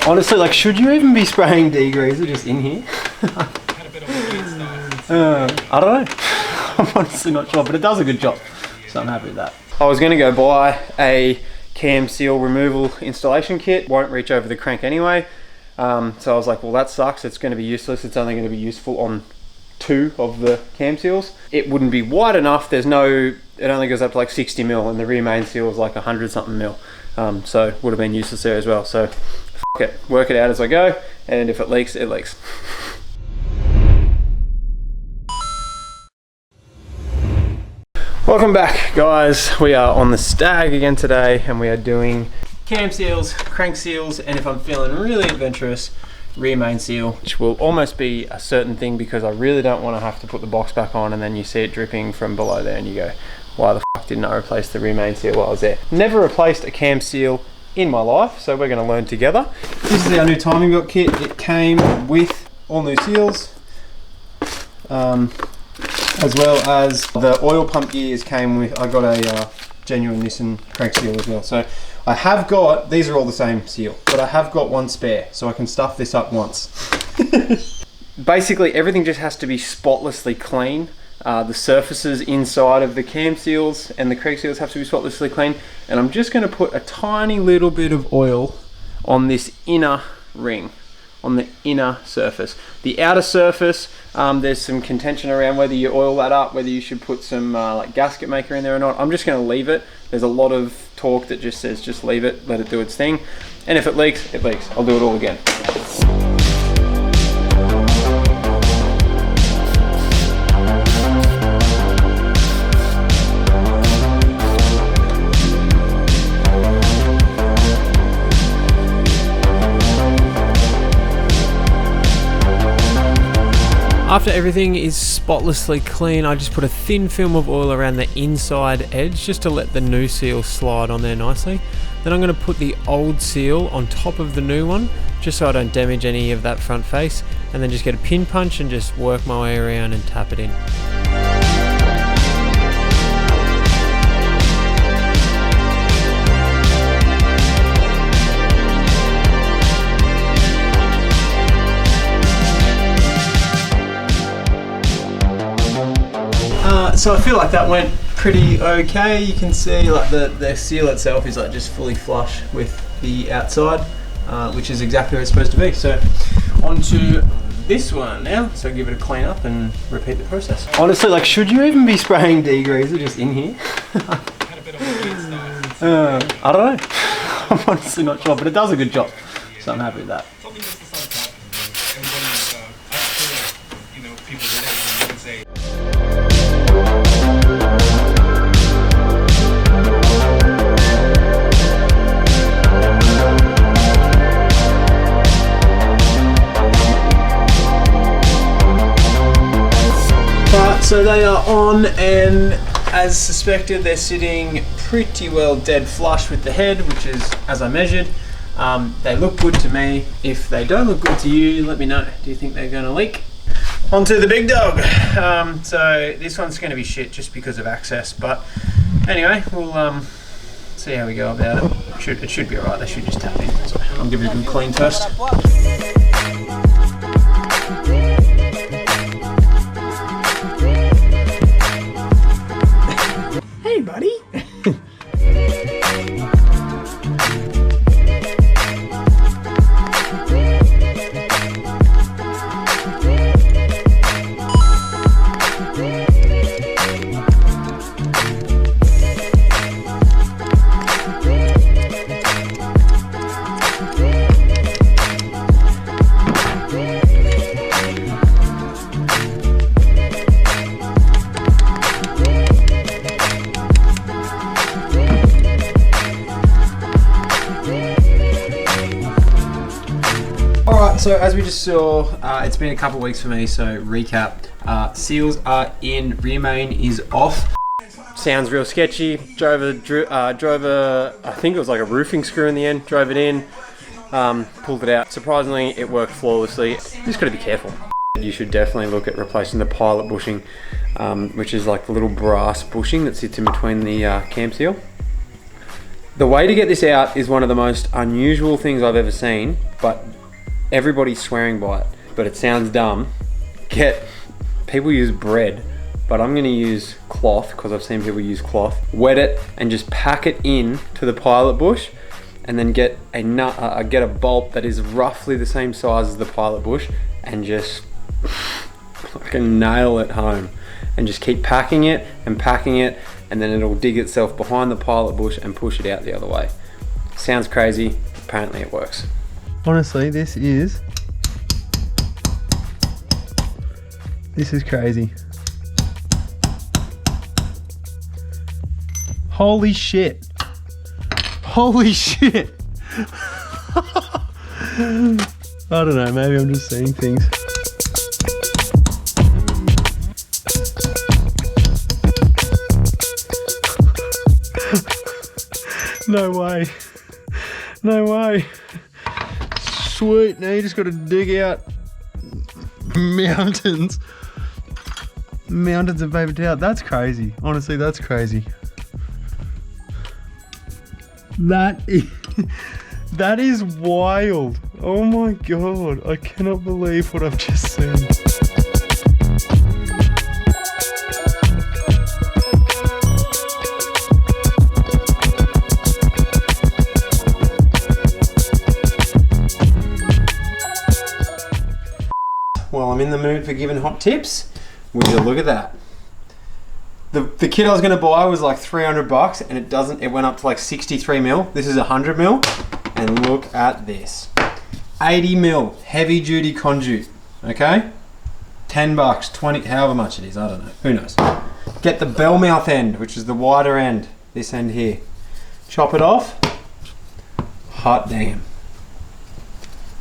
Honestly, like, should you even be spraying degreaser just in here? Had a bit of a weird start. I don't know. I'm honestly not sure, but it does a good job, so I'm happy with that. I was going to go buy a cam seal removal installation kit. Won't reach over the crank anyway. So I was like, well, that sucks. It's going to be useless. It's only going to be useful on 2 of the cam seals. It wouldn't be wide enough. There's no, it only goes up to like 60 mil, and the rear main seal is like 100 something mil. So would have been useless there as well. So f it, work it out as I go, and if it leaks, it leaks. Welcome back, guys. We are on the Stag again today, and we are doing cam seals, crank seals, and if I'm feeling really adventurous, rear main seal, which will almost be a certain thing because I really don't want to have to put the box back on and then you see it dripping from below there and you go, why the f didn't I replace the rear main seal while I was there? Never replaced a cam seal in my life, so we're going to learn together. This is our new timing belt kit. It came with all new seals, as well as the oil pump gears came with, I got a genuine Nissan crank seal as well. So I have got, these are all the same seal, but I have got one spare, so I can stuff this up once. Basically, everything just has to be spotlessly clean. The surfaces inside of the cam seals and the crank seals have to be spotlessly clean. And I'm just going to put a tiny little bit of oil on this inner ring, on the inner surface. The outer surface, there's some contention around whether you oil that up, whether you should put some like gasket maker in there or not. I'm just going to leave it. There's a lot of talk that just says just leave it, let it do its thing, and if it leaks, it leaks. I'll do it all again. After everything is spotlessly clean, I just put a thin film of oil around the inside edge just to let the new seal slide on there nicely. Then I'm going to put the old seal on top of the new one, just so I don't damage any of that front face, and then just get a pin punch and just work my way around and tap it in. So I feel like that went pretty okay. You can see like the seal itself is like just fully flush with the outside, which is exactly where it's supposed to be. So onto this one now. So give it a clean up and repeat the process. Honestly, like, should you even be spraying degreaser just in here? Had a bit of a weird start. I don't know. I'm honestly not sure, but it does a good job. So I'm happy with that. Something just to start happening. Everybody, I feel like, you know, people relate and say. So they are on, and as suspected, they're sitting pretty well dead flush with the head, which is as I measured. They look good to me. If they don't look good to you, let me know. Do you think they're going to leak? Onto the big dog. So this one's going to be shit just because of access, but anyway, we'll see how we go about it. It should be alright. They should just tap in. So I'll give it a good clean first. Hey, buddy. So as we just saw, it's been a couple of weeks for me, so recap. Seals are in, rear main is off. Sounds real sketchy. Drove a, I think it was like a roofing screw in the end, drove it in, pulled it out. Surprisingly, it worked flawlessly. You just gotta be careful. You should definitely look at replacing the pilot bushing, which is like the little brass bushing that sits in between the cam seal. The way to get this out is one of the most unusual things I've ever seen, but everybody's swearing by it. But it sounds dumb. People use bread, but I'm gonna use cloth because I've seen people use cloth. Wet it and just pack it in to the pilot bush, and then get a bolt that is roughly the same size as the pilot bush, and just fucking nail it home. And just keep packing it, and then it'll dig itself behind the pilot bush and push it out the other way. Sounds crazy, apparently it works. Honestly, this is crazy. Holy shit. Holy shit. I don't know, maybe I'm just seeing things. No way. No way. Sweet, now you just got to dig out mountains of paper towel. That's crazy. Honestly, that's crazy. That is wild. Oh my god, I cannot believe what I've just seen. Well, I'm in the mood for giving hot tips. Would you look at that? The kit I was going to buy was like $300 and it went up to like 63 mil. This is 100 mil. And look at this. 80 mil heavy duty conduit. Okay? $10, 20, however much it is. I don't know. Who knows? Get the bell mouth end, which is the wider end. This end here. Chop it off. Hot damn.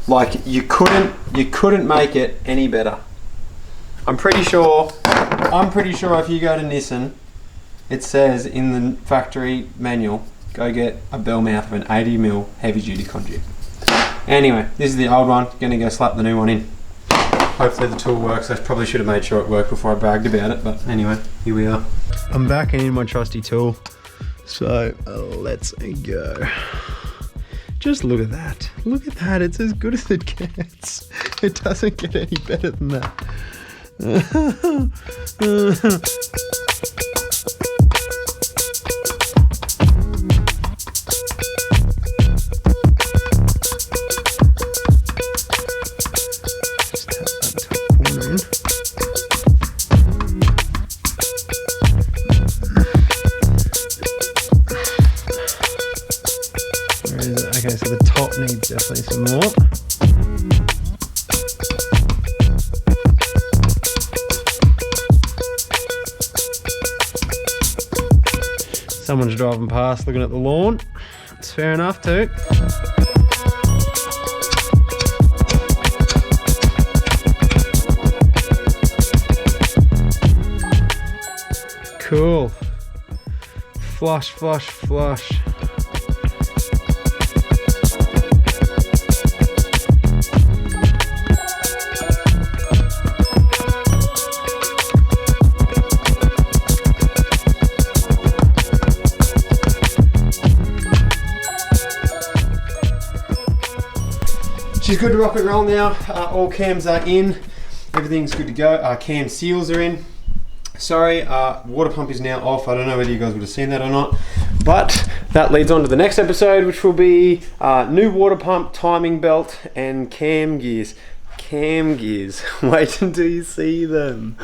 Like you couldn't make it any better. I'm pretty sure if you go to Nissan, it says in the factory manual, go get a bell mouth of an 80 mil heavy duty conduit. Anyway, this is the old one. Gonna go slap the new one in. Hopefully the tool works. I probably should have made sure it worked before I bragged about it, but anyway, here we are. I'm back in my trusty tool, so let's go. Just look at that. Look at that. It's as good as it gets. It doesn't get any better than that. Just tap that top corner in. Where is it? Okay, so the top needs definitely some more. Someone's driving past looking at the lawn. It's fair enough too. Cool. Flush, flush, flush. She's good to rock and roll now. All cams are in. Everything's good to go. Cam seals are in. Sorry, water pump is now off. I don't know whether you guys would have seen that or not. But that leads on to the next episode, which will be new water pump, timing belt, and cam gears. Cam gears. Wait until you see them.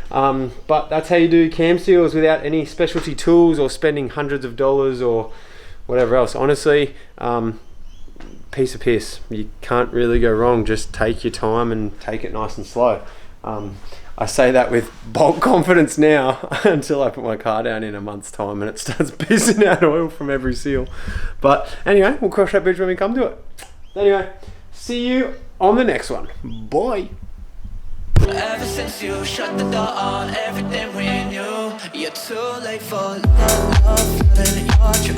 But that's how you do cam seals without any specialty tools or spending hundreds of dollars or whatever else. Honestly, piece of piss. You can't really go wrong. Just take your time and take it nice and slow. I say that with bolt confidence now until I put my car down in a month's time and it starts pissing out oil from every seal. But anyway, we'll cross that bridge when we come to it. Anyway, see you on the next one. Bye. Ever since you shut the door on everything we knew, you're too late for love, and you're